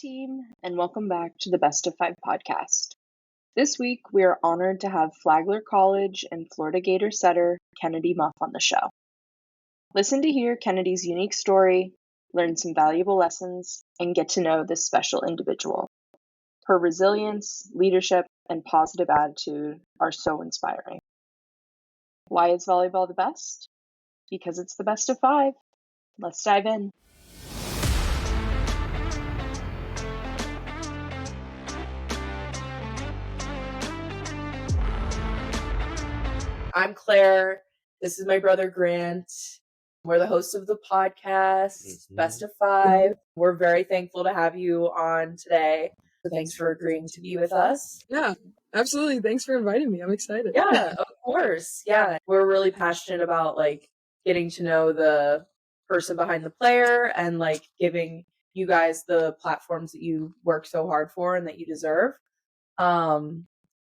team, and welcome back to the Best of Five podcast. This week, we are honored to have Flagler College and Florida Gator setter Kennedy Muff on the show. Listen to hear Kennedy's unique story, learn some valuable lessons, and get to know this special individual. Her resilience, leadership, and positive attitude are so inspiring. Why is volleyball the best? Because it's the best of five. Let's dive in. I'm Claire. This is my brother Grant. We're the hosts of the podcast, Best of Five. We're very thankful to have you on today. So thanks for agreeing to be with us. Yeah, absolutely. Thanks for inviting me. I'm excited. Yeah, of course. Yeah, we're really passionate about getting to know the person behind the player and giving you guys the platforms that you work so hard for and that you deserve.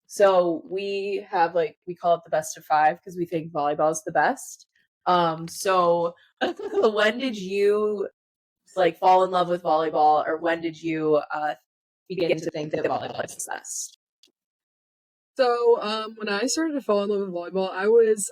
So we have we call it the Best of Five because we think volleyball is the best. So when did you fall in love with volleyball, or when did you begin to think that volleyball is the best? So when I started to fall in love with volleyball,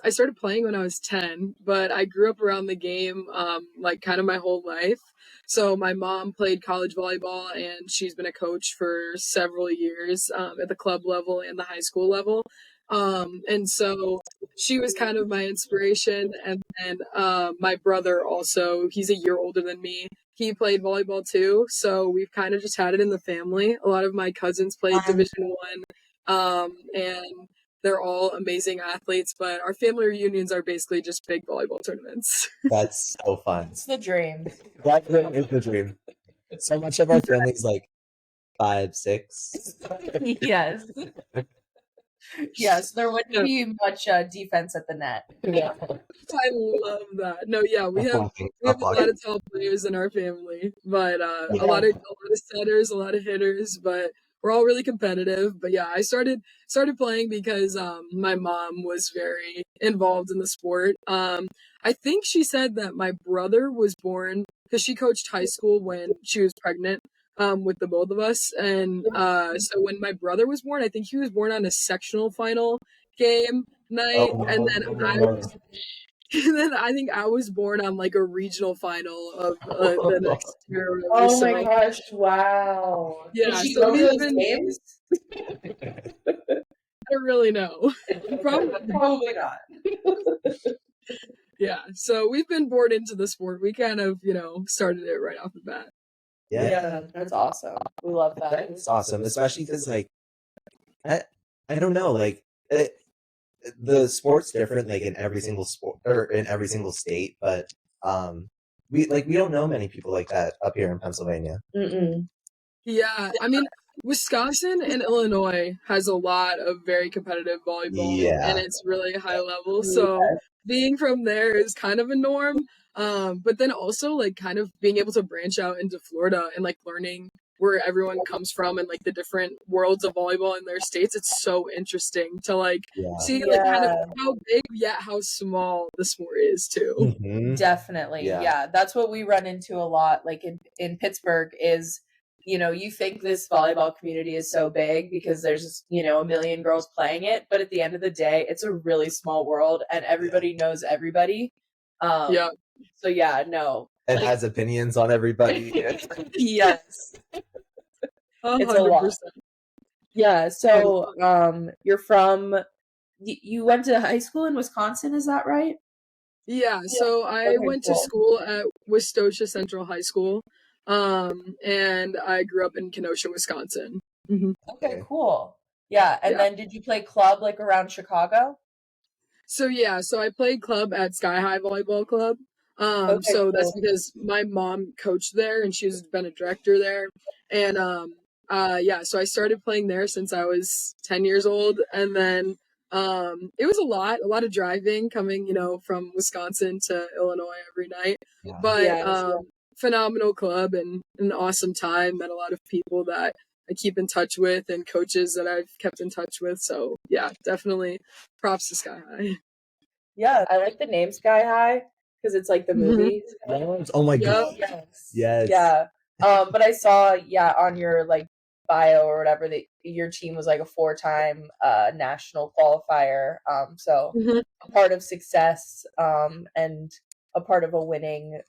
I started playing when I was 10, but I grew up around the game kind of my whole life. So my mom played college volleyball, and she's been a coach for several years at the club level and the high school level. And so she was kind of my inspiration. And then my brother also, he's a year older than me. He played volleyball too. So we've kind of just had it in the family. A lot of my cousins played Division I, and they're all amazing athletes, but our family reunions are basically just big volleyball tournaments. That's so fun. It's the dream. That is the dream. So much of our family's 5, 6. Yes. Yes, there wouldn't be much defense at the net. Yeah. I love that. No, yeah, we have a lot of tall players in our family, but a lot of setters, a lot of hitters, but we're all really competitive. But yeah, I started playing because my mom was very involved in the sport. I think she said that my brother was born because she coached high school when she was pregnant with the both of us. And so when my brother was born, I think he was born on a sectional final game night. And then I think I was born on a regional final of the next year. Oh my gosh! Wow. Yeah. Did she go to those games? I don't really know. Probably not. Yeah. So we've been born into the sport. We kind of, started it right off the bat. Yeah, that's awesome. We love that. It's awesome, especially because I don't know, the sport's different in every single sport or in every single state, but we don't know many people like that up here in Pennsylvania. Mm-mm. Yeah, I mean, Wisconsin and Illinois has a lot of very competitive volleyball, and it's really high level. So being from there is kind of a norm. But then also kind of being able to branch out into Florida and learning where everyone comes from and the different worlds of volleyball in their states. It's so interesting to see kind of how big yet how small the sport is too. Mm-hmm. Definitely. Yeah. That's what we run into a lot in Pittsburgh is, you think this volleyball community is so big because there's, a million girls playing it. But at the end of the day, it's a really small world and everybody knows everybody. Yeah. So yeah, no. It has opinions on everybody. Yes. 100%. It's a lot. Yeah. So you went to high school in Wisconsin, is that right? Yeah. So I went to school at Westosha Central High School. And I grew up in Kenosha, Wisconsin. Mm-hmm. Okay, cool. Yeah. And then did you play club around Chicago? So I played club at Sky High Volleyball Club. So that's because my mom coached there and she's been a director there. And so I started playing there since I was 10 years old. And then it was a lot of driving coming, from Wisconsin to Illinois every night. Yeah. But phenomenal club and an awesome time. Met a lot of people that I keep in touch with and coaches that I've kept in touch with. So yeah, definitely props to Sky High. Yeah, I like the name Sky High because it's the movie. Oh my god. Yes. Yes. Yeah. But I saw, on your like bio or whatever that your team was like a 4-time national qualifier. So a part of success and a part of a winning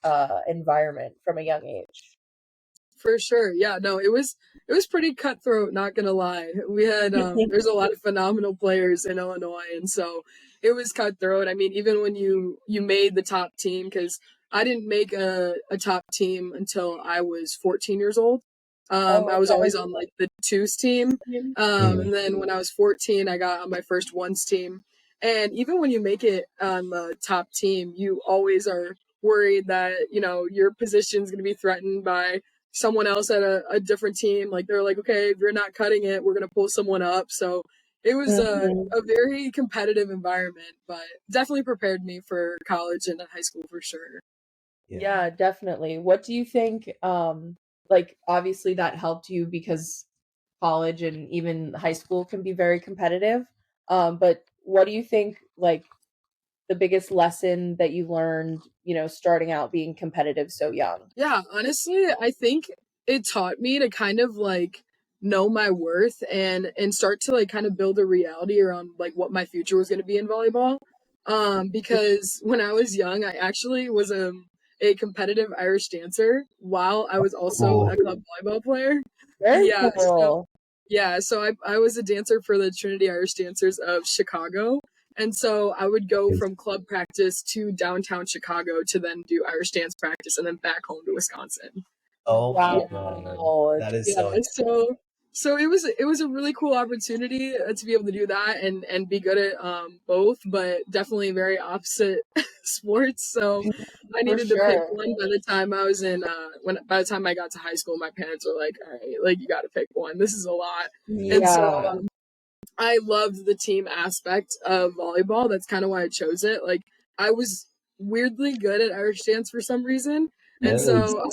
environment from a young age. For sure. Yeah, no, it was pretty cutthroat, not gonna lie. We had there's a lot of phenomenal players in Illinois, and so it was cutthroat. I mean, even when you made the top team, because I didn't make a top team until I was 14 years old. I was always on like the twos team. And then when I was 14, I got on my first ones team. And even when you make it on the top team, you always are worried that, your position's going to be threatened by someone else at a different team. Like, they're like, okay, if you're not cutting it, we're going to pull someone up. So it was a very competitive environment, but definitely prepared me for college and high school for sure. Yeah, definitely. What do you think, like, obviously that helped you because college and even high school can be very competitive. But what do you think, like, the biggest lesson that you learned, starting out being competitive so young? Yeah, honestly, I think it taught me to kind of like know my worth and start to like kind of build a reality around like what my future was going to be in volleyball. Because when I was young, I actually was a competitive Irish dancer while I was also a club volleyball player. Very Yeah, cool. so I was a dancer for the Trinity Irish Dancers of Chicago. And so I would go from club practice to downtown Chicago to then do Irish dance practice and then back home to Wisconsin. Oh Wow. my god, that is So it was a really cool opportunity to be able to do that and be good at both, but definitely very opposite sports. So I needed to pick one. By the time I was in by the time I got to high school, my parents were like, all right, like, you got to pick one. This is a lot. Yeah. And so I loved the team aspect of volleyball. That's kind of why I chose it. Like, I was weirdly good at Irish dance for some reason. And so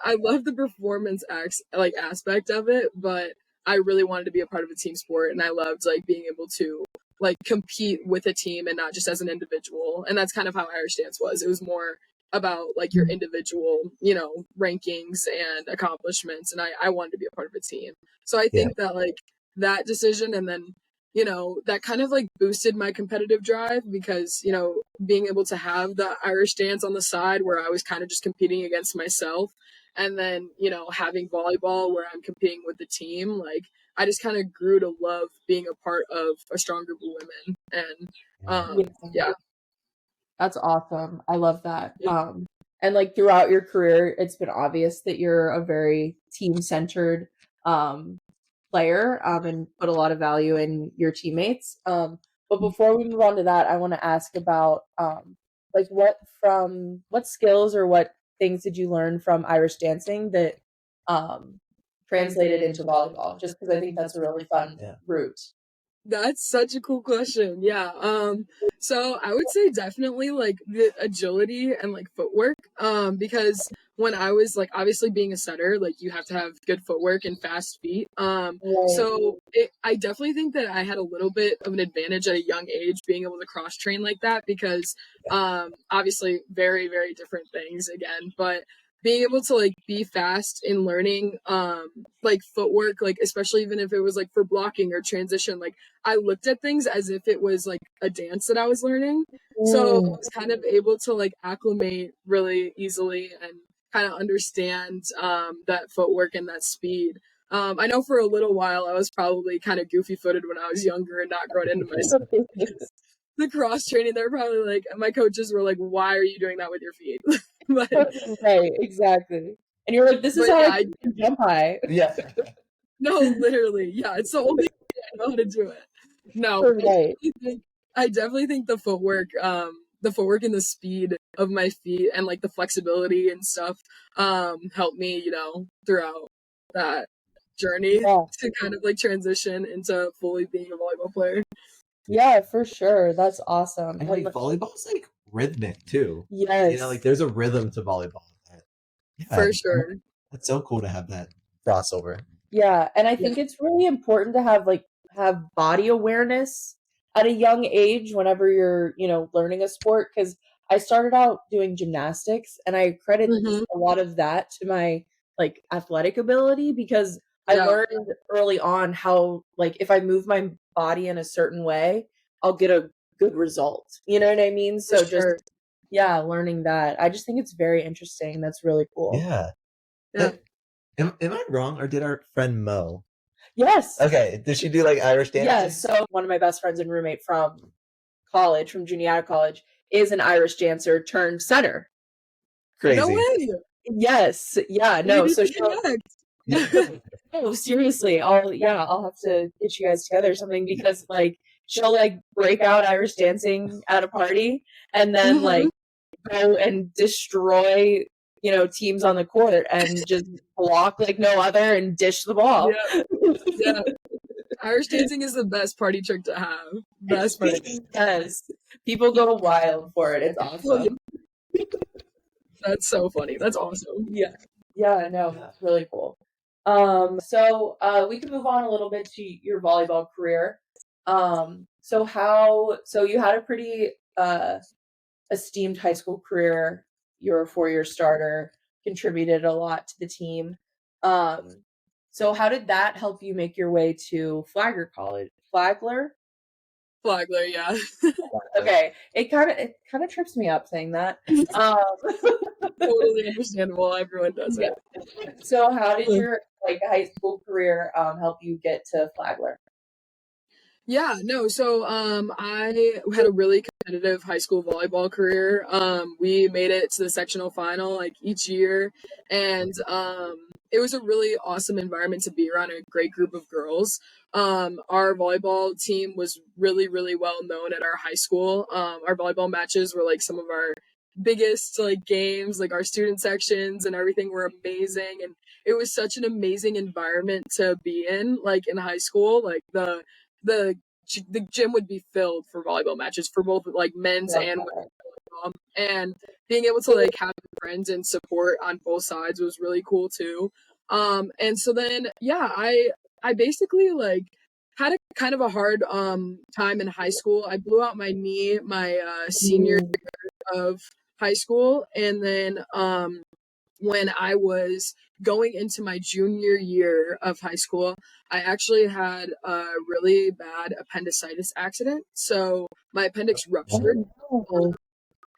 I loved the performance aspect of it, but I really wanted to be a part of a team sport, and I loved like being able to like compete with a team and not just as an individual. And that's kind of how Irish dance was. It was more about like your individual, rankings and accomplishments, and I wanted to be a part of a team. So I think that like that decision, and then that kind of like boosted my competitive drive because, being able to have the Irish dance on the side where I was kind of just competing against myself, and then, having volleyball where I'm competing with the team, like, I just kind of grew to love being a part of a strong group of women. And yeah. That's awesome. I love that. And like throughout your career, it's been obvious that you're a very team-centered player and put a lot of value in your teammates. But before we move on to that, I want to ask about like what skills or what things did you learn from Irish dancing that translated into volleyball? Just because I think that's a really fun route. That's such a cool question. Yeah. So I would say definitely like the agility and like footwork. Because when I was like obviously being a setter, like you have to have good footwork and fast feet. So I definitely think that I had a little bit of an advantage at a young age being able to cross train like that because obviously very, very different things again, but being able to like be fast in learning like footwork, like especially even if it was like for blocking or transition, like I looked at things as if it was like a dance that I was learning. So I was kind of able to like acclimate really easily and kind of understand that footwork and that speed. I know for a little while I was probably kind of goofy footed when I was younger and not growing into myself. The cross training, they're probably like, my coaches were like, why are you doing that with your feet? But, right, exactly. And you're like, this is how I can jump high. Yeah. No, literally. Yeah, it's the only way I know how to do it. No, right. I definitely think the footwork and the speed of my feet and like the flexibility and stuff helped me, throughout that journey to kind of like transition into fully being a volleyball player. Yeah, for sure. That's awesome. And like volleyball's like rhythmic too. Yes. Like there's a rhythm to volleyball. For sure. That's so cool to have that crossover. Yeah, and I think it's really important to have body awareness at a young age whenever you're, learning a sport, because I started out doing gymnastics and I credit a lot of that to my like athletic ability, because I learned early on how, like, if I move my body in a certain way, I'll get a good result. You know what I mean? So just, learning that. I just think it's very interesting. That's really cool. Yeah. Am I wrong, or did our friend Mo? Yes. Okay. Did she do like Irish dancing? Yes. So one of my best friends and roommate from college, from junior college, is an Irish dancer turned center. Crazy. No way. Yes. Yeah. No. So oh, seriously. I'll have to get you guys together or something, because like she'll like break out Irish dancing at a party and then like go and destroy, teams on the court and just block like no other and dish the ball. Yeah. Irish dancing is the best party trick to have. Best party. Yes. People go wild for it. It's awesome. That's so funny. That's awesome. Yeah. Yeah, no, that's really cool. So we can move on a little bit to your volleyball career. So you had a pretty esteemed high school career. You were a 4-year starter, contributed a lot to the team. So how did that help you make your way to Flagler College? Flagler, yeah. Okay. It kind of trips me up saying that. Totally understandable. Everyone does it. So how did your high school career help you get to Flagler? Yeah, no. So I had a really competitive high school volleyball career. We made it to the sectional final like each year, and it was a really awesome environment to be around, a great group of girls. Our volleyball team was really, really well known at our high school. Our volleyball matches were like some of our biggest like games, like our student sections and everything were amazing, and it was such an amazing environment to be in, like in high school. Like the gym would be filled for volleyball matches for both like men's and women's volleyball, and being able to like have friends and support on both sides was really cool too. And so then I basically like had a kind of a hard time in high school. I blew out my knee my senior year of high school, and then when I was going into my junior year of high school, I actually had a really bad appendicitis accident. So my appendix ruptured.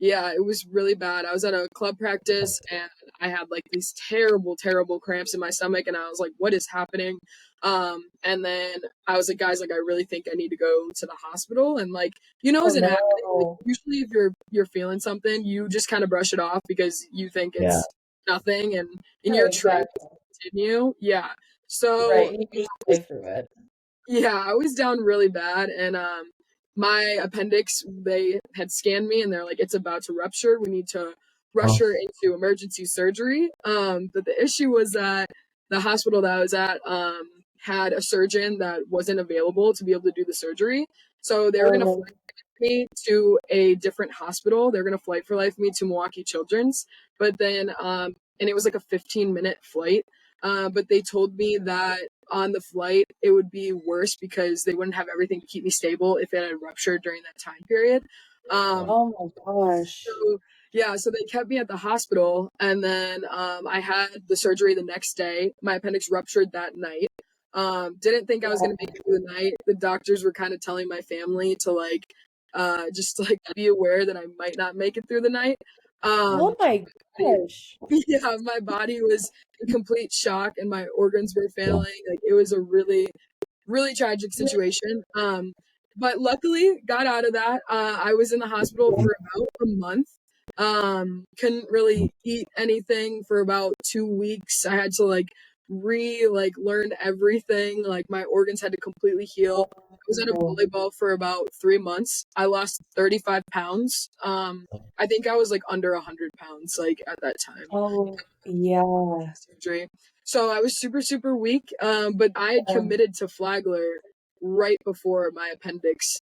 Yeah, it was really bad. I was at a club practice and I had like these terrible, terrible cramps in my stomach, and I was like, what is happening? And then I was like, guys, like I really think I need to go to the hospital. And like, as an athlete, like, usually if you're feeling something, you just kind of brush it off because you think it's nothing, and you're trying to continue. Yeah. So you play through it. Yeah, I was down really bad, and my appendix, they had scanned me and they're like, it's about to rupture. We need to rush her into emergency surgery. But the issue was that the hospital that I was at had a surgeon that wasn't available to be able to do the surgery. So they were going to flight me to a different hospital. They're going to flight for life me to Milwaukee Children's. But then, and it was like a 15-minute flight. But they told me that on the flight, it would be worse because they wouldn't have everything to keep me stable if it had ruptured during that time period. Oh my gosh. So they kept me at the hospital, and then I had the surgery the next day. My appendix ruptured that night. Didn't think I was going to make it through the night. The doctors were kind of telling my family to just be aware that I might not make it through the night. Oh my gosh. Yeah, my body was in complete shock and my organs were failing. Like it was a really, really tragic situation. But luckily got out of that. I was in the hospital for about a month. Couldn't really eat anything for about 2 weeks. I had to learn everything. Like my organs had to completely heal. I was at a volleyball for about 3 months. I lost 35 pounds. I think I was under 100 pounds at that time. Oh yeah. Surgery. So I was super, super weak. But I had committed to Flagler right before my appendix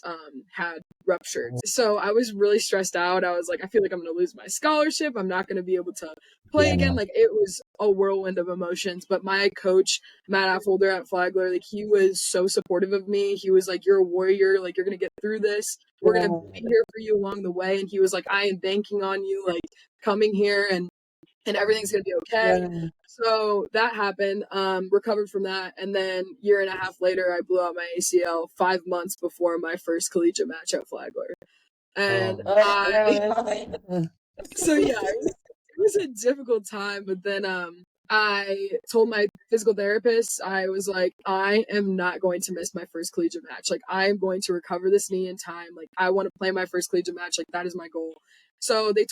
had ruptured. So I was really stressed out. I was like, I feel like I'm going to lose my scholarship. I'm not going to be able to play again. It was a whirlwind of emotions. But my coach, Matt Affolder at Flagler, he was so supportive of me. He was like, you're a warrior. You're going to get through this. We're going to be here for you along the way. And he was like, I am banking on you, coming here. And and everything's going to be okay. Yeah. So that happened, recovered from that. And then year and a half later, I blew out my ACL 5 months before my first collegiate match at Flagler. And so yeah, it was a difficult time, but then I told my physical therapist, I was like, I am not going to miss my first collegiate match. Like, I am going to recover this knee in time. Like, I want to play my first collegiate match. Like, that is my goal. So the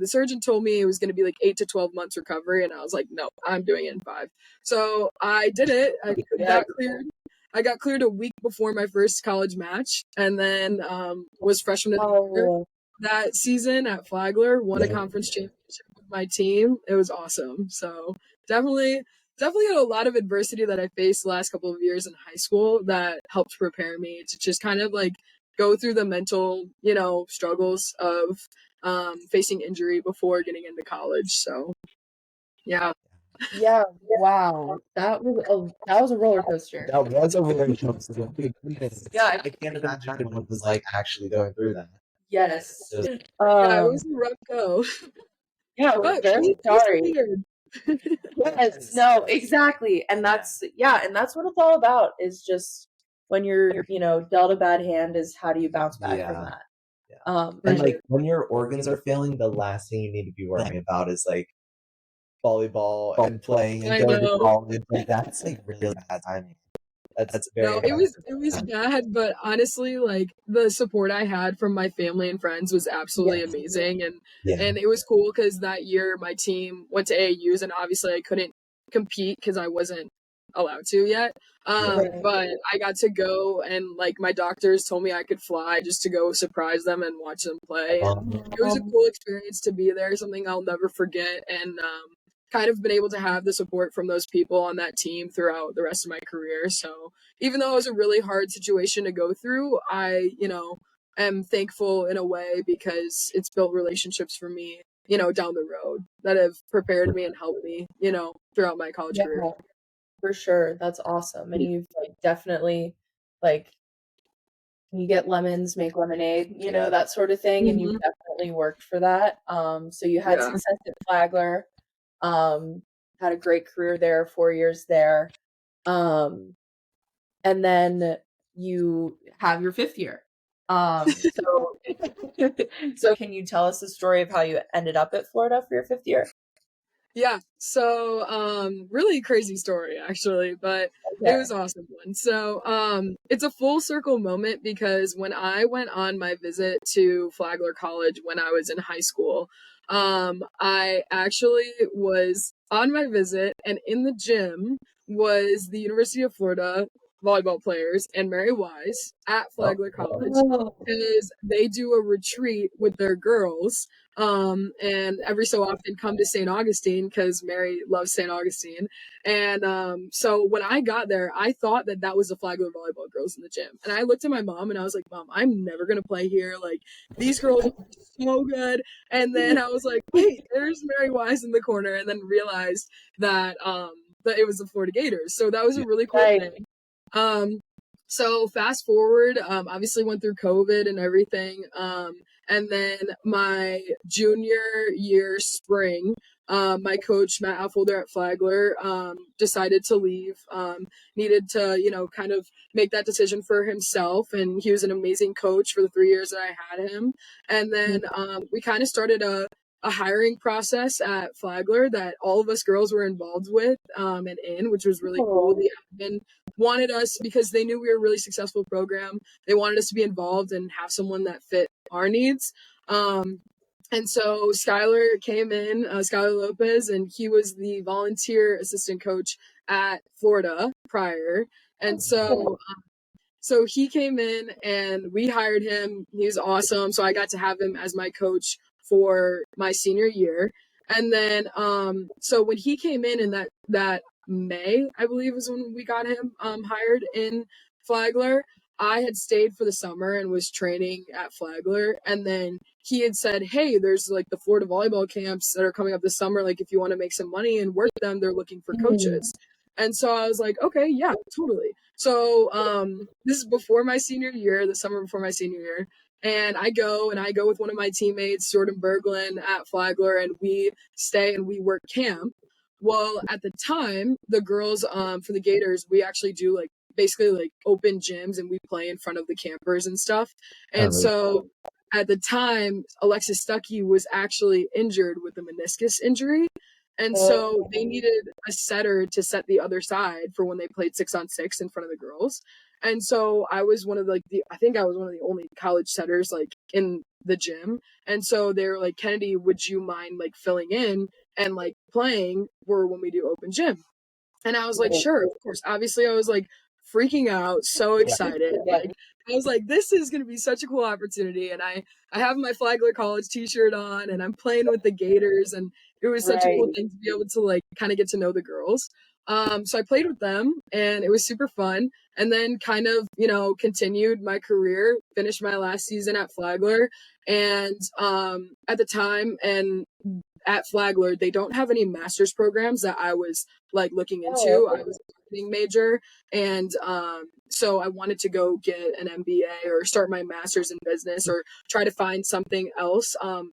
surgeon told me it was going to be like 8 to 12 months recovery. And I was like, no, I'm doing it in 5. So I did it. I got cleared a week before my first college match, and then was freshman of the year that season at Flagler, won a conference championship with my team. It was awesome. So definitely had a lot of adversity that I faced the last couple of years in high school that helped prepare me to just kind of like go through the mental, struggles of facing injury before getting into college. So yeah. Yeah. Wow. That was a roller coaster. That was a roller coaster. Yeah. I can't imagine what it was like actually going through that. Yes. Yeah, it was a rough go. Yeah, But very sorry. weird. Yes, no, exactly. And that's what it's all about, is just when you're, dealt a bad hand, is how do you bounce back from that? Yeah. And like when your organs are failing, the last thing you need to be worrying about is like volleyball and playing and going to college. Like that's like really bad timing. That's very No, it was bad, but honestly, like the support I had from my family and friends was absolutely amazing, and it was cool because that year my team went to AAUs, and obviously I couldn't compete because I wasn't allowed to yet. But I got to go, and like my doctors told me I could fly just to go surprise them and watch them play. It was a cool experience to be there, something I'll never forget, and kind of been able to have the support from those people on that team throughout the rest of my career. So even though it was a really hard situation to go through, I, am thankful in a way because it's built relationships for me, down the road that have prepared me and helped me, throughout my college career. For sure. That's awesome. And you've definitely you get lemons, make lemonade, that sort of thing. And you've definitely worked for that. So you had success at Flagler. Had a great career there, 4 years there. And then you have your 5th year. So can you tell us the story of how you ended up at Florida for your 5th year? Yeah. So, really crazy story actually, but it was an awesome one. So, it's a full circle moment because when I went on my visit to Flagler College when I was in high school, I actually was on my visit, and in the gym was the University of Florida volleyball players and marywise at Flagler College because they do a retreat with their girls. And every so often come to St. Augustine because Mary loves St. Augustine. And so when I got there, I thought that was the Flagler volleyball girls in the gym. And I looked at my mom and I was like, Mom, I'm never going to play here. Like, these girls are so good. And then I was like, wait, there's Mary Wise in the corner, and then realized that it was the Florida Gators. So that was a really cool thing. So fast forward, obviously went through COVID and everything. And then my junior year spring, my coach, Matt Affolder at Flagler, decided to leave, needed to, kind of make that decision for himself. And he was an amazing coach for the 3 years that I had him. And then we kind of started a hiring process at Flagler that all of us girls were involved with and in, which was really cool. The admin wanted us, because they knew we were a really successful program, they wanted us to be involved and have someone that fit our needs. And so Skylar came in, Skylar Lopez, and he was the volunteer assistant coach at Florida prior. And so he came in and we hired him. He was awesome. So I got to have him as my coach for my senior year. And then, so when he came in that May, I believe was when we got him hired in Flagler, I had stayed for the summer and was training at Flagler. And then he had said, hey, there's like the Florida volleyball camps that are coming up this summer. Like, if you want to make some money and work them, they're looking for coaches. And so I was like, okay, yeah, totally. So this is before my senior year, the summer before my senior year. And I go with one of my teammates, Jordan Berglund at Flagler, and we stay and we work camp. Well, at the time, the girls for the Gators, we actually do like basically like open gyms and we play in front of the campers and stuff. And so at the time, Alexis Stuckey was actually injured with a meniscus injury. And so they needed a setter to set the other side for when they played 6-on-6 in front of the girls. And so I was one of I think I was one of the only college setters like in the gym. And so they were like, Kennedy, would you mind like filling in and like playing for when we do open gym? And I was like, sure, of course. Obviously, I was like freaking out, so excited. Like I was like, this is gonna be such a cool opportunity. And I have my Flagler College t-shirt on and I'm playing with the Gators, and it was such a cool thing to be able to like kind of get to know the girls. So I played with them and it was super fun. And then kind of, you know, continued my career, finished my last season at Flagler. And at the time and at Flagler, they don't have any master's programs that I was like looking into. I was a marketing major, and so I wanted to go get an MBA or start my master's in business or try to find something else.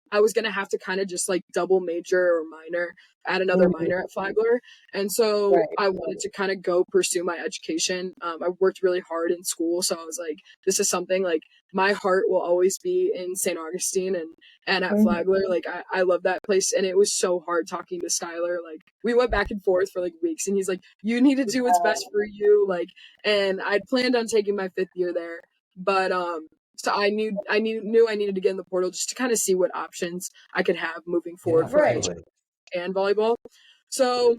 I was gonna have to kind of just like double major or minor, add another minor at Flagler, and so I wanted to kind of go pursue my education. I worked really hard in school, so I was like, this is something like my heart will always be in St. Augustine and at Flagler. Like I love that place, and it was so hard talking to Skylar. Like we went back and forth for like weeks, and he's like, you need to do what's best for you. Like, and I'd planned on taking my 5th year there, but so I knew I needed to get in the portal just to kind of see what options I could have moving forward for education and volleyball. So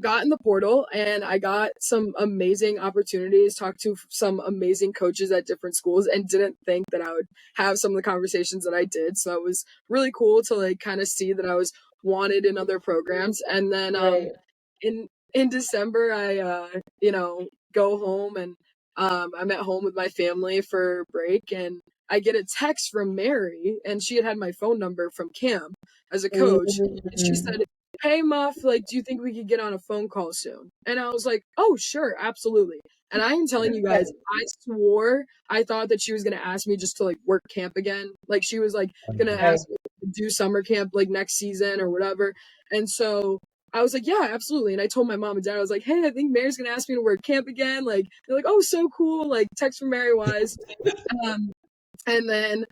got in the portal and I got some amazing opportunities, talked to some amazing coaches at different schools, and didn't think that I would have some of the conversations that I did. So it was really cool to like kind of see that I was wanted in other programs. And then in December I you know, go home and I'm at home with my family for break, and I get a text from Mary, and she had my phone number from camp as a coach, and she said, hey Muff, like, do you think we could get on a phone call soon? And I was like, oh sure, absolutely. And I am telling you guys, I swore I thought that she was gonna ask me just to like work camp again. Like she was like gonna ask me to do summer camp like next season or whatever. And so I was like, yeah, absolutely. And I told my mom and dad, I was like, hey, I think Mary's gonna ask me to work camp again. Like they're like, oh, so cool. Like text from Marywise. And then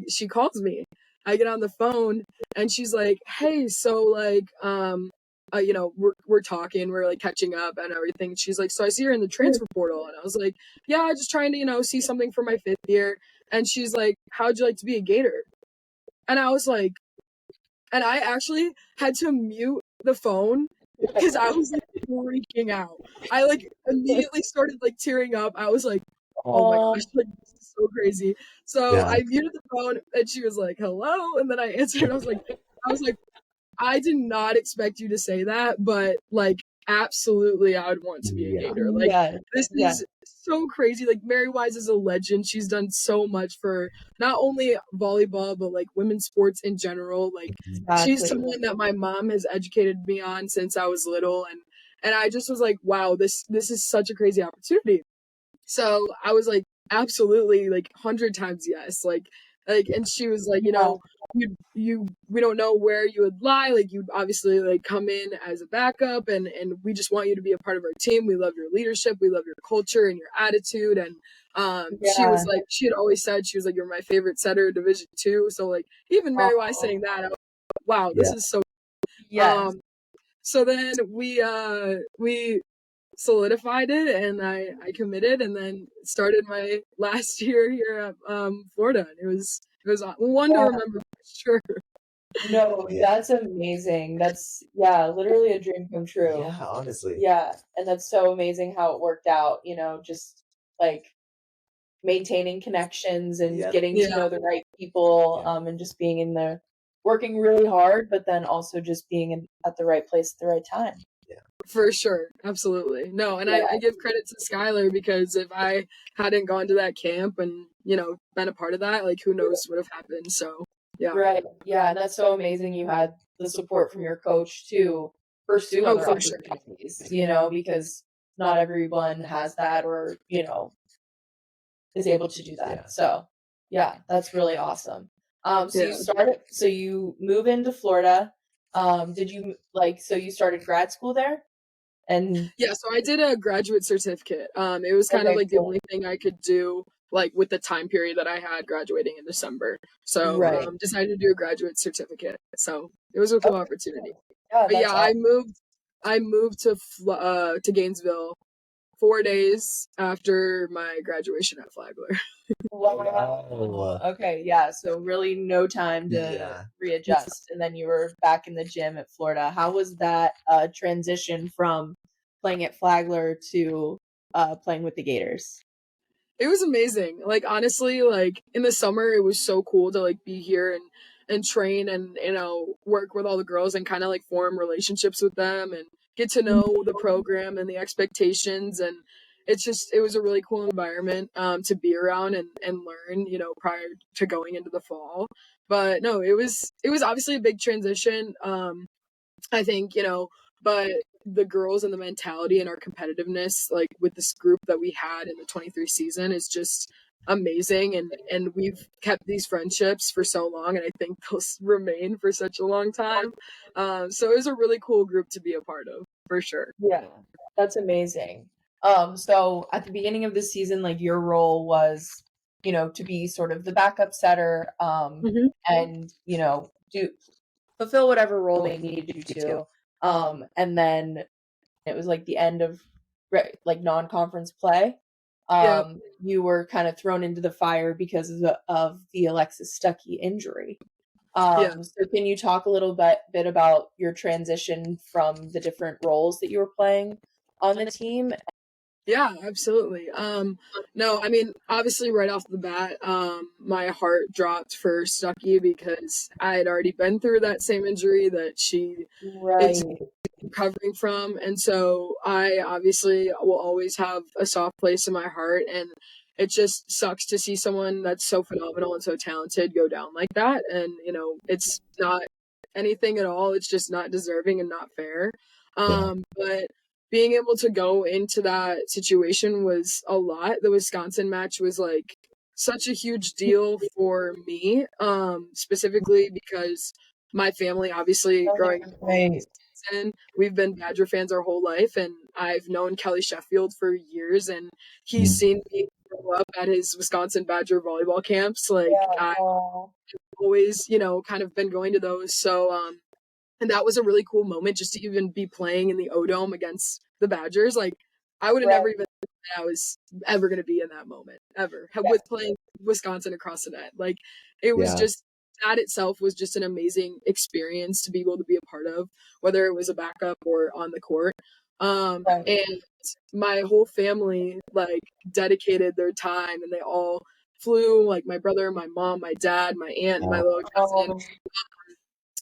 she calls me. I get on the phone and she's like, hey, so like you know, we're talking, we're like catching up and everything. She's like, so I see you're in the transfer portal. And I was like, yeah, just trying to, you know, see something for my 5th year. And she's like, how'd you like to be a Gator? And I was like, and I actually had to mute the phone because I was like freaking out. I like immediately started like tearing up. I was like, oh my gosh, like this is so crazy. So I muted the phone and she was like, hello. And then I answered. I was like, I did not expect you to say that, but like absolutely I would want to be a Gator. Like this is so crazy. Like Marywise is a legend. She's done so much for not only volleyball but like women's sports in general. Like she's someone that my mom has educated me on since I was little, and I just was like, wow, this is such a crazy opportunity. So I was like, absolutely, like 100 times yes. Like, and she was like, you know, we don't know where you would lie. Like, you'd obviously like come in as a backup, and we just want you to be a part of our team. We love your leadership, we love your culture and your attitude. And she was like, she had always said, she was like, you're my favorite setter, Division II. So like, even Marywise saying that, I was like, wow, this is so. So then we solidified it, and I committed, and then started my last year here at Florida. And it was one to remember for sure. No, that's amazing. That's literally a dream come true. Yeah, honestly. Yeah, and that's so amazing how it worked out, you know, just like maintaining connections and getting to know the right people, and just being in the working really hard, but then also just being at the right place at the right time. For sure. Absolutely. No, and I give credit to Skylar, because if I hadn't gone to that camp and, you know, been a part of that, like who knows what would have happened. So yeah. Right. Yeah, and that's so amazing you had the support from your coach to pursue other opportunities, you know, because not everyone has that or, is able to do that. Yeah. So yeah, that's really awesome. Yeah. So you move into Florida. Did you so you started grad school there? And Yeah, so I did a graduate certificate. It was kind of okay, like the cool. only thing I could do, like with the time period that I had graduating in December. So Right. decided to do a graduate certificate. So it was a cool Okay, opportunity. yeah, But yeah, that's awesome. I moved to Gainesville 4 days after my graduation at Flagler. Wow. Okay, yeah, so really no time to Yeah. readjust, and then you were back in the gym at Florida. How was that transition from playing at Flagler to playing with the Gators? It was amazing. Like honestly, like in the summer it was so cool to like be here and train and work with all the girls and kind of like form relationships with them and get to know the program and the expectations, and it was a really cool environment to be around and learn, prior to going into the fall. But no, it was obviously a big transition. I think, but the girls and the mentality and our competitiveness, like with this group that we had in the 23 season, is just amazing. And we've kept these friendships for so long, and I think they'll remain for such a long time. So it was a really cool group to be a part of, for sure. Yeah, that's amazing. So at the beginning of the season, like your role was, to be sort of the backup setter, Mm-hmm. and do fulfill whatever role they needed you to. And then it was like the end of like non-conference play. Yeah. You were kind of thrown into the fire because of the Alexis Stuckey injury. Yeah. So can you talk a little bit about your transition from the different roles that you were playing on the team? Yeah, absolutely. No, I mean, obviously right off the bat, my heart dropped for Stuckey because I had already been through that same injury that she Right. is recovering from. And so I obviously will always have a soft place in my heart. And it just sucks to see someone that's so phenomenal and so talented go down like that. And, it's not anything at all. It's just not deserving and not fair. But being able to go into that situation was a lot. The Wisconsin match was like such a huge deal for me, specifically because my family, obviously growing up, Right. and we've been Badger fans our whole life, and I've known Kelly Sheffield for years, and he's seen me grow up at his Wisconsin Badger volleyball camps. Like Yeah. I've always, kind of been going to those. So and that was a really cool moment just to even be playing in the O-Dome against the Badgers. Like I would have Right. never even thought I was ever going to be in that moment ever with playing Wisconsin across the net. Like it was just, that itself was just an amazing experience to be able to be a part of, whether it was a backup or on the court. And my whole family like dedicated their time, and they all flew, like my brother, my mom, my dad, my aunt, and my little cousin,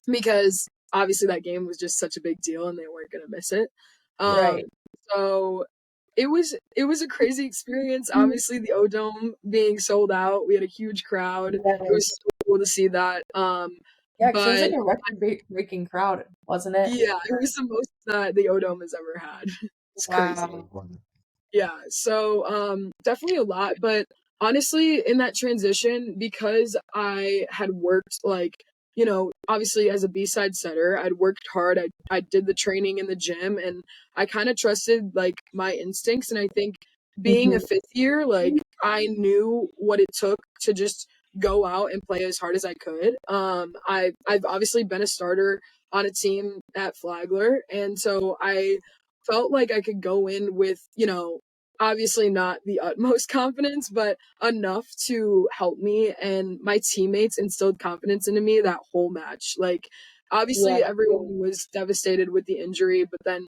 because obviously that game was just such a big deal and they weren't going to miss it. Right. So it was a crazy experience. Obviously the O-Dome being sold out, we had a huge crowd. It was so cool to see that. Yeah, because it was like a record-breaking crowd, wasn't it? Yeah, it was the most that the O-Dome has ever had. It's crazy. Yeah, so definitely a lot, but honestly in that transition, because I had worked like, obviously as a B-side setter, I'd worked hard. I did the training in the gym, and I kind of trusted like my instincts. And I think being a fifth year, like I knew what it took to just go out and play as hard as I could. I've obviously been a starter on a team at Flagler, and so I felt like I could go in with, obviously not the utmost confidence, but enough to help me. And my teammates instilled confidence into me that whole match. Like, obviously, everyone was devastated with the injury, but then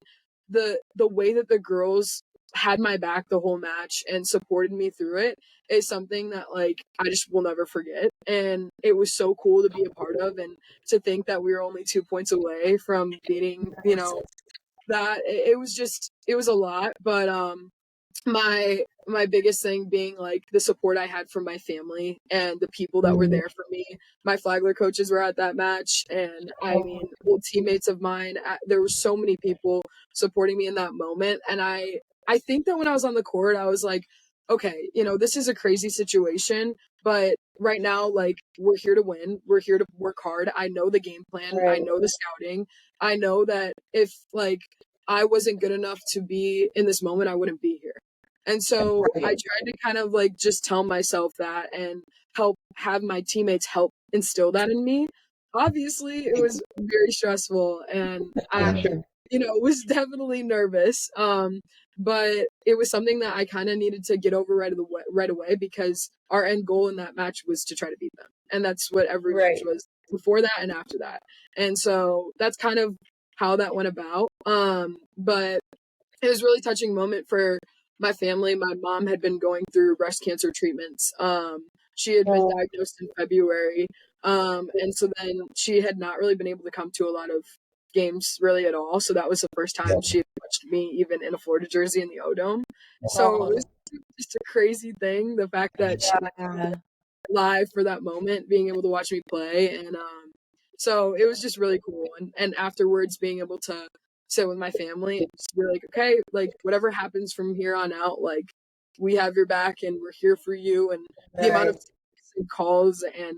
the way that the girls had my back the whole match and supported me through it is something that like I just will never forget. And it was so cool to be a part of, and to think that we were only 2 points away from beating, that it was a lot. But my biggest thing being like the support I had from my family and the people that were there for me. My Flagler coaches were at that match, and I mean old teammates of mine. There were so many people supporting me in that moment, and I I think that when I was on the court, I was like, okay, this is a crazy situation, but right now, like, we're here to win. We're here to work hard. I know the game plan. I know the scouting. I know that if, like, I wasn't good enough to be in this moment, I wouldn't be here. And so I tried to kind of, like, just tell myself that and have my teammates help instill that in me. Obviously, it was very stressful, and I, was definitely nervous. But it was something that I kind of needed to get over right away because our end goal in that match was to try to beat them. And that's what every match was before that and after that. And so that's kind of how that went about. But it was a really touching moment for my family. My mom had been going through breast cancer treatments. She had been diagnosed in February. And so then she had not really been able to come to a lot of games really at all. So that was the first time she had watched me even in a Florida jersey in the O-Dome. So it was just a crazy thing, the fact that she was live for that moment, being able to watch me play. And so it was just really cool. And afterwards being able to sit with my family and just be like, okay, like whatever happens from here on out, like we have your back and we're here for you. And the amount of calls and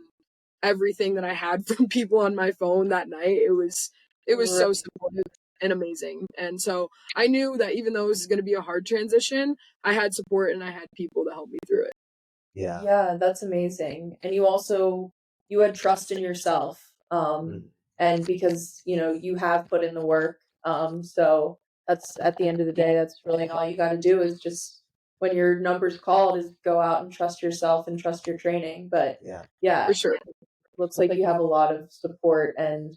everything that I had from people on my phone that night, it was so supportive and amazing. And so I knew that even though it was going to be a hard transition, I had support and I had people to help me through it. Yeah, that's amazing. And you had trust in yourself. And because, you have put in the work. So that's, at the end of the day, that's really all you got to do is just, when your number's called, is go out and trust yourself and trust your training. But For sure. looks like you have a lot of support, and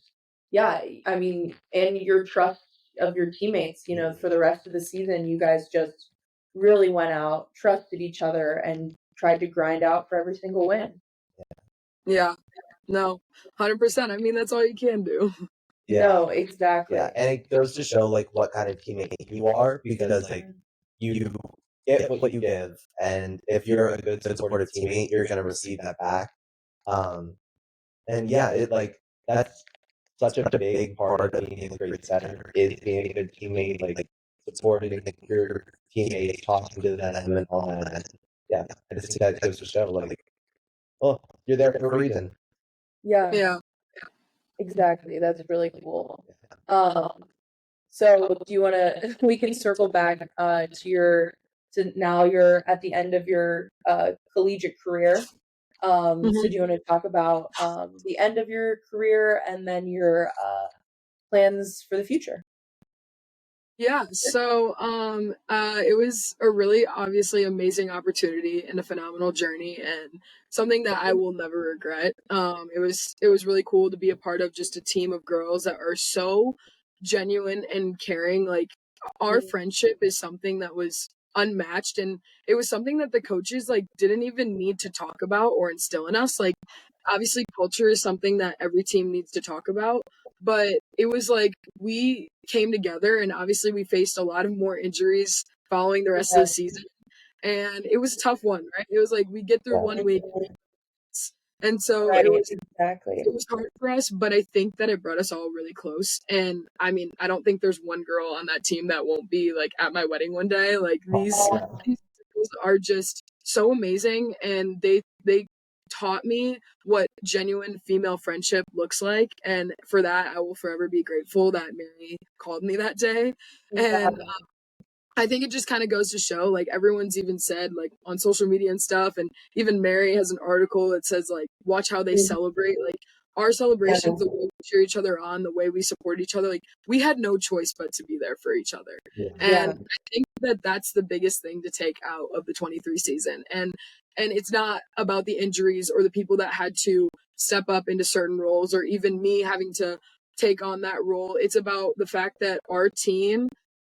I mean, and your trust of your teammates, for the rest of the season, you guys just really went out, trusted each other, and tried to grind out for every single win. Yeah. No, 100%. I mean, that's all you can do. No, exactly. Yeah, and it goes to show like what kind of teammate you are, because like you get what you give, and if you're a good supportive teammate, you're gonna receive that back. And it like that's such a big part of being a great setter, is being a good teammate, like supporting your teammates, talking to them, and all that. And I just think that goes to show like, oh, you're there for a reason. Yeah. Exactly. That's really cool. So do you want to, we can circle back to now you're at the end of your collegiate career. So do you want to talk about the end of your career and then your plans for the future? Yeah, so it was a really obviously amazing opportunity and a phenomenal journey, and something that I will never regret. It was really cool to be a part of just a team of girls that are so genuine and caring. Like, our friendship is something that was unmatched, and it was something that the coaches like didn't even need to talk about or instill in us. Like, obviously culture is something that every team needs to talk about, but it was like we came together, and obviously we faced a lot of more injuries following the rest of the season, and it was a tough one, right? It was like we get through 1 week, and so it was hard for us, but I think that it brought us all really close. And I mean, I don't think there's one girl on that team that won't be like at my wedding one day. Like, these girls are just so amazing, and they taught me what genuine female friendship looks like, and for that I will forever be grateful that Mary called me that day. And I think it just kind of goes to show, like, everyone's even said, like, on social media and stuff, and even Mary has an article that says, like, watch how they celebrate. Like, our celebrations, the way we cheer each other on, the way we support each other, like, we had no choice but to be there for each other. And I think that that's the biggest thing to take out of the 23 season. And it's not about the injuries or the people that had to step up into certain roles, or even me having to take on that role. It's about the fact that our team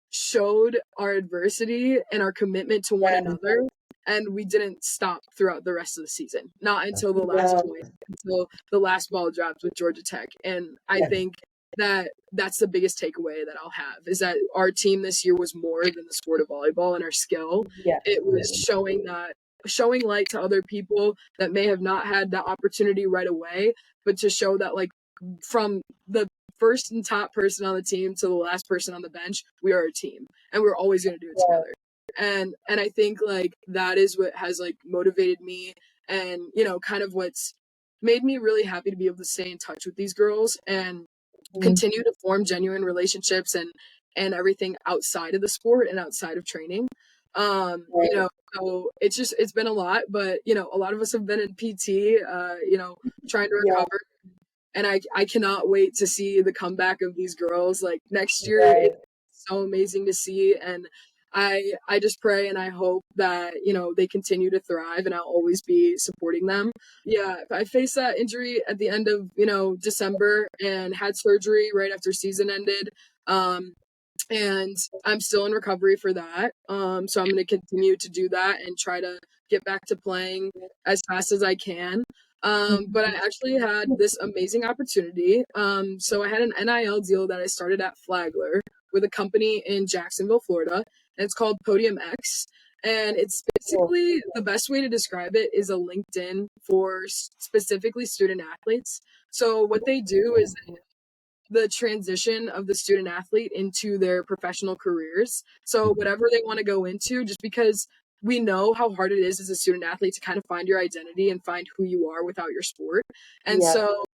showed our adversity and our commitment to one another, and we didn't stop throughout the rest of the season. Not until the last point, until the last ball dropped with Georgia Tech. And I think that that's the biggest takeaway that I'll have, is that our team this year was more than the sport of volleyball and our skill. It was showing light to other people that may have not had that opportunity right away, but to show that, like, from the first and top person on the team to the last person on the bench, we are a team, and we're always going to do it together. And I think like that is what has like motivated me, and kind of what's made me really happy to be able to stay in touch with these girls and continue to form genuine relationships and everything outside of the sport and outside of training. So it's been a lot, but a lot of us have been in PT, trying to recover. And I cannot wait to see the comeback of these girls. Like next year, it's so amazing to see. And I just pray and I hope that, they continue to thrive, and I'll always be supporting them. Yeah, I faced that injury at the end of, December, and had surgery right after season ended. And I'm still in recovery for that. So I'm going to continue to do that and try to get back to playing as fast as I can. But I actually had this amazing opportunity. So I had an NIL deal that I started at Flagler with a company in Jacksonville, Florida, and it's called podiumx. And it's basically, the best way to describe it is a LinkedIn for specifically student athletes. So what they do is the transition of the student athlete into their professional careers. So whatever they want to go into, just because we know how hard it is as a student athlete to kind of find your identity and find who you are without your sport. And so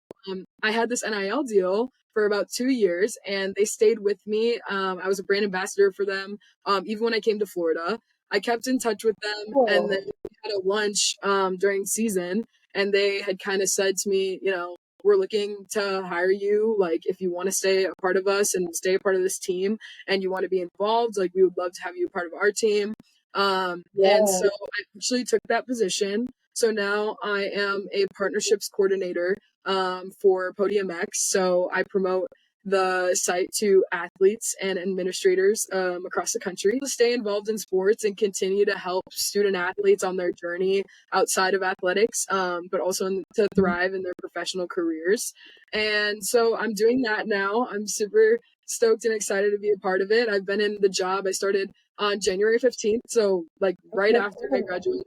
I had this NIL deal for about 2 years, and they stayed with me. I was a brand ambassador for them. Even when I came to Florida, I kept in touch with them. And then we had a lunch during season, and they had kind of said to me, we're looking to hire you. Like, if you want to stay a part of us and stay a part of this team and you want to be involved, like, we would love to have you a part of our team. And so I actually took that position. So now I am a partnerships coordinator for podiumx. So I promote the site to athletes and administrators across the country to stay involved in sports and continue to help student athletes on their journey outside of athletics, but also to thrive in their professional careers. And so I'm doing that now. I'm super stoked and excited to be a part of it. I've been in the job. I started on January 15th, so like right after I graduated.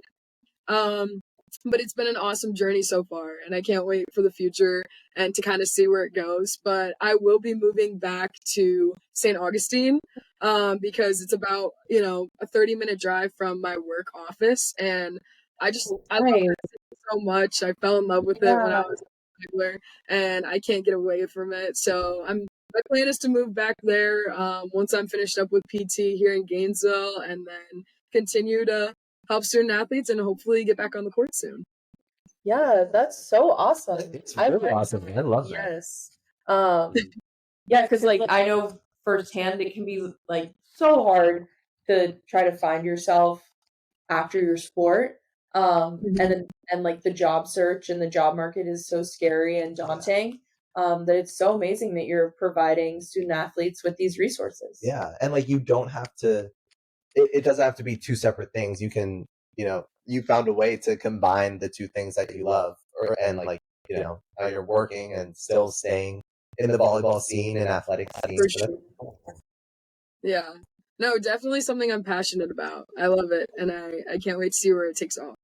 But it's been an awesome journey so far, and I can't wait for the future and to kind of see where it goes. But I will be moving back to St. Augustine because it's about, a 30-minute drive from my work office. And I love it so much. I fell in love with it when I was a Flagler, and I can't get away from it. So my plan is to move back there once I'm finished up with PT here in Gainesville, and then continue to help student athletes and hopefully get back on the court soon. Yeah, that's so awesome. It's really awesome. I love that. Yes. Yeah, because like I know firsthand it can be like so hard to try to find yourself after your sport. And like the job search and the job market is so scary and daunting. That it's so amazing that you're providing student athletes with these resources. Yeah, and like you don't have to. It doesn't have to be two separate things. You can, you found a way to combine the two things that you love, and like, you're working and still staying in the volleyball scene and athletic scene. For sure. Yeah. No, definitely something I'm passionate about. I love it, and I can't wait to see where it takes off.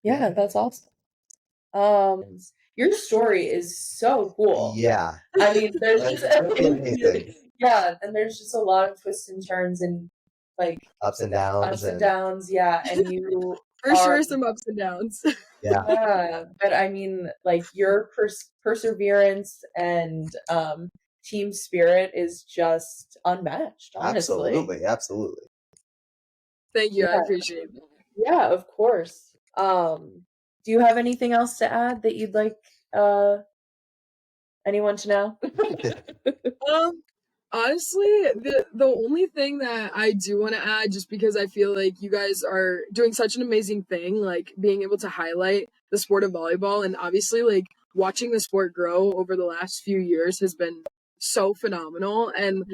Yeah, that's awesome. Your story is so cool. Yeah. I mean, there's just amazing. Yeah, and there's just a lot of twists and turns and like ups and downs. Yeah, and you for sure some ups and downs. Yeah, but I mean, like your perseverance and team spirit is just unmatched. Honestly, Absolutely. Thank you. I appreciate that. Yeah, of course. Do you have anything else to add that you'd like anyone to know? Honestly, the only thing that I do want to add, just because I feel like you guys are doing such an amazing thing, like being able to highlight the sport of volleyball, and obviously like watching the sport grow over the last few years has been so phenomenal. And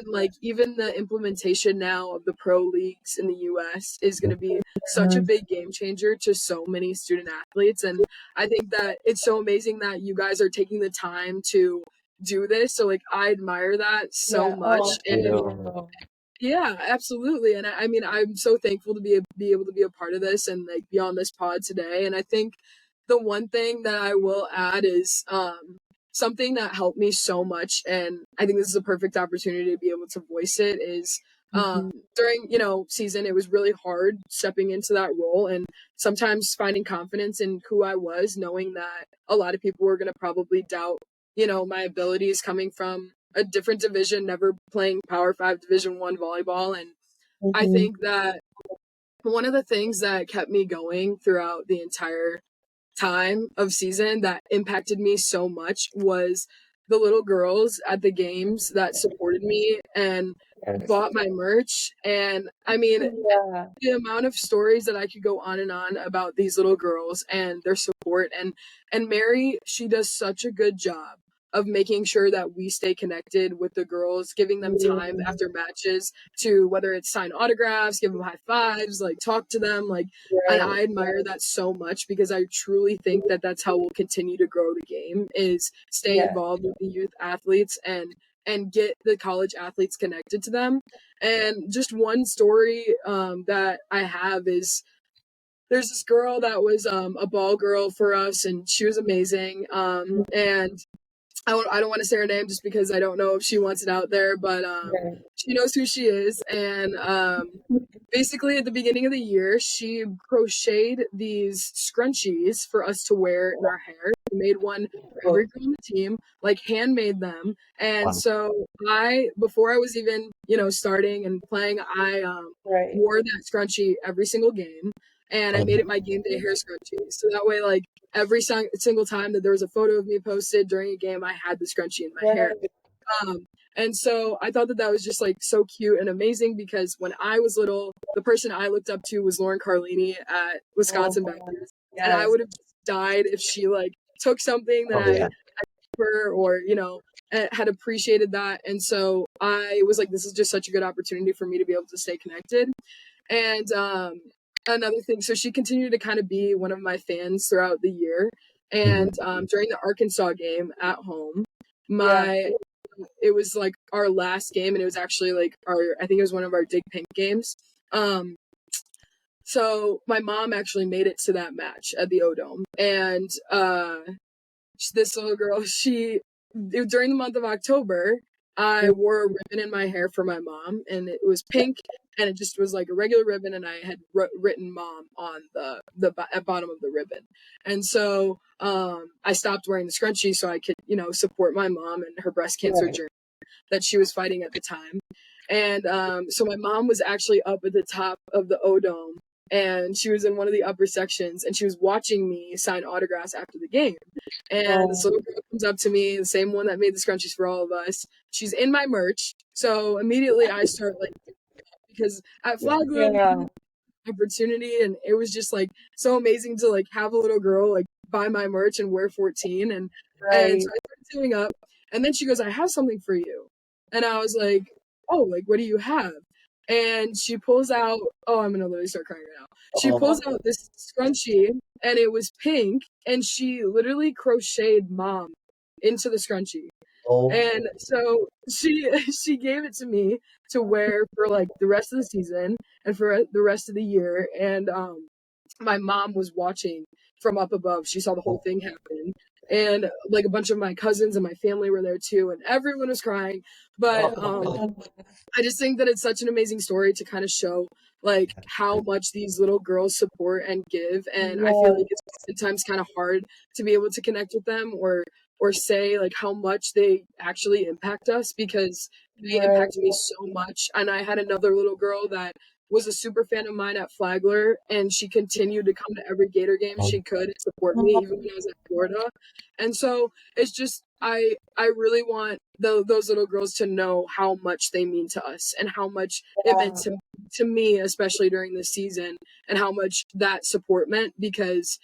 like even the implementation now of the pro leagues in the US is going to be such a big game changer to so many student athletes. And I think that it's so amazing that you guys are taking the time to do this. So like I admire that so much. Yeah, absolutely. And I mean, I'm so thankful to be able to be a part of this and like be on this pod today. And I think the one thing that I will add is something that helped me so much, and I think this is a perfect opportunity to be able to voice it, is During, season, it was really hard stepping into that role and sometimes finding confidence in who I was, knowing that a lot of people were going to probably doubt, my abilities coming from a different division, never playing Power 5 Division 1 volleyball. And I think that one of the things that kept me going throughout the entire time of season that impacted me so much was the little girls at the games that supported me and bought my merch. And I mean, the amount of stories that I could go on and on about these little girls and their support, and Mary, she does such a good job of making sure that we stay connected with the girls, giving them time after matches to, whether it's sign autographs, give them high fives, like talk to them, like, and I admire that so much because I truly think that that's how we'll continue to grow the game, is stay involved with the youth athletes and get the college athletes connected to them. And just one story that I have is, there's this girl that was a ball girl for us, and she was amazing. And I don't want to say her name just because I don't know if she wants it out there, but she knows who she is. And basically at the beginning of the year, she crocheted these scrunchies for us to wear in our hair. She made one for every girl on the team, like handmade them. And so before I was even, starting and playing, I wore that scrunchie every single game. And I made it my game day hair scrunchie. So that way, like, every single time that there was a photo of me posted during a game, I had the scrunchie in my hair. And so I thought that was just, like, so cute and amazing because when I was little, the person I looked up to was Lauren Carlini at Wisconsin Badgers. And I would have died if she, like, took something that I her or, had appreciated that. And so I was like, this is just such a good opportunity for me to be able to stay connected. And another thing, so she continued to kind of be one of my fans throughout the year. And during the Arkansas game at home, it was like our last game, and it was actually like I think it was one of our Dig Pink games. So my mom actually made it to that match at the O-Dome, and this little girl, during the month of October, I wore a ribbon in my hair for my mom, and it was pink, and it just was like a regular ribbon, and I had written mom on the bottom of the ribbon. And so I stopped wearing the scrunchie so I could, support my mom and her breast cancer journey that she was fighting at the time. And so my mom was actually up at the top of the O-Dome, and she was in one of the upper sections, and she was watching me sign autographs after the game. And this little girl comes up to me, the same one that made the scrunchies for all of us. She's in my merch. So immediately I start, like, because at Flagler, opportunity, and it was just, like, so amazing to, like, have a little girl, like, buy my merch and wear 14. And so I started doing up. And then she goes, I have something for you. And I was like, oh, like, what do you have? And she pulls out, I'm going to literally start crying right now. She pulls out this scrunchie, and it was pink, and she literally crocheted mom into the scrunchie. And so she gave it to me to wear for, like, the rest of the season and for the rest of the year. And my mom was watching from up above. She saw the whole thing happen. And, like, a bunch of my cousins and my family were there too, and everyone was crying. But I just think that it's such an amazing story to kind of show, like, how much these little girls support and give. And I feel like it's sometimes kind of hard to be able to connect with them or say, like, how much they actually impact us, because they impacted me so much. And I had another little girl that was a super fan of mine at Flagler, and she continued to come to every Gator game she could and support me even when I was at Florida. And so it's just, I really want those little girls to know how much they mean to us and how much it meant to me, especially during this season, and how much that support meant, because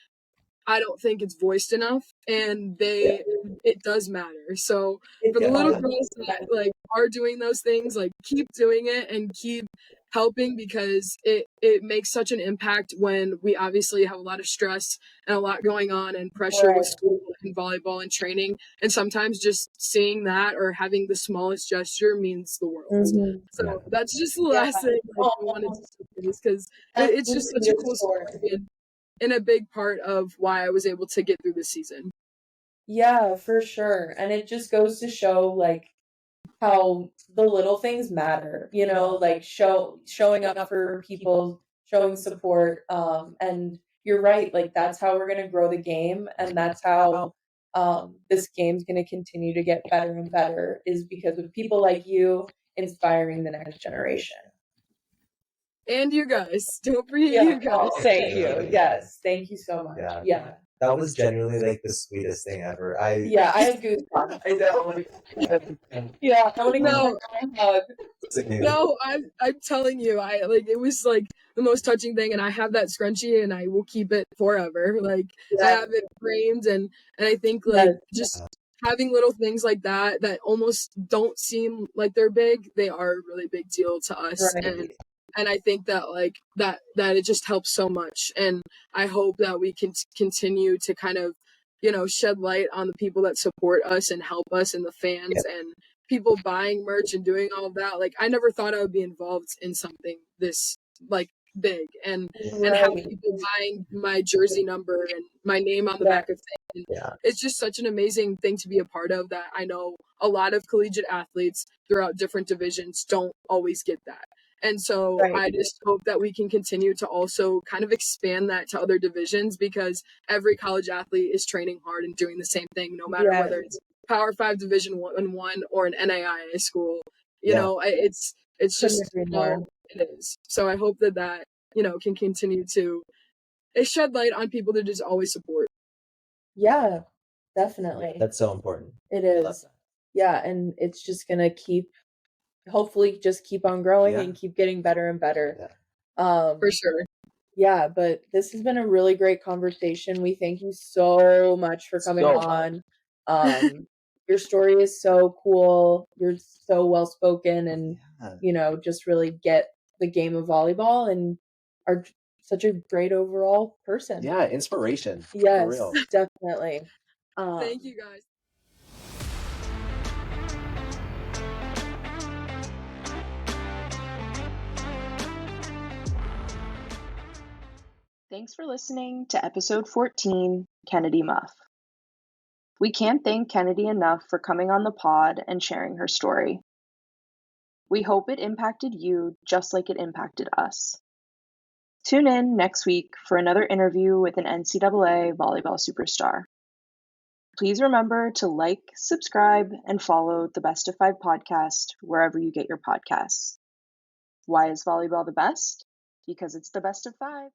I don't think it's voiced enough, and it does matter. So for the little girls that, like, are doing those things, like, keep doing it and keep helping, because it makes such an impact when we obviously have a lot of stress and a lot going on and pressure with school and volleyball and training. And sometimes just seeing that or having the smallest gesture means the world. So that's just the last thing I wanted to say, because it's just such a cool story and a big part of why I was able to get through this season. Yeah, for sure. And it just goes to show, like, how the little things matter, you know, like showing up for people, showing support. And you're right, like that's how we're gonna grow the game, and that's how this game's gonna continue to get better and better, is because of people like you inspiring the next generation. And you guys, don't forget you guys. Thank you. Yes, thank you so much. Yeah. That was genuinely like the sweetest thing ever. I had goosebumps. I know. Yeah, I want to give No. a hug. No, I'm telling you, it was like the most touching thing, and I have that scrunchie, and I will keep it forever. Like I have it framed, and I think just having little things like that almost don't seem like they're big, they are a really big deal to us. Right. And I think that that it just helps so much, and I hope that we can continue to kind of, you know, shed light on the people that support us and help us, and the fans and people buying merch and doing all of that. Like I never thought I would be involved in something this big, and have people buying my jersey number and my name on the back of things. It's just such an amazing thing to be a part of, that I know a lot of collegiate athletes throughout different divisions don't always get that. And so I just hope that we can continue to also kind of expand that to other divisions, because every college athlete is training hard and doing the same thing, no matter whether it's Power 5 Division 1 or an NAIA school. You know, it's just it is. So I hope that you know can continue to shed light on people to just always support. Yeah, definitely. That's so important. It is. Yeah, and it's just gonna hopefully just keep on growing and keep getting better and better. For sure. Yeah, but this has been a really great conversation. We thank you so much for coming on. Your story is so cool. You're so well spoken, and you know, just really get the game of volleyball, and are such a great overall person. Yeah, inspiration. Yes, for real. definitely. Thank you guys. Thanks for listening to episode 14, Kennedy Muff. We can't thank Kennedy enough for coming on the pod and sharing her story. We hope it impacted you just like it impacted us. Tune in next week for another interview with an NCAA volleyball superstar. Please remember to like, subscribe, and follow the Best of 5 podcast wherever you get your podcasts. Why is volleyball the best? Because it's the best of 5.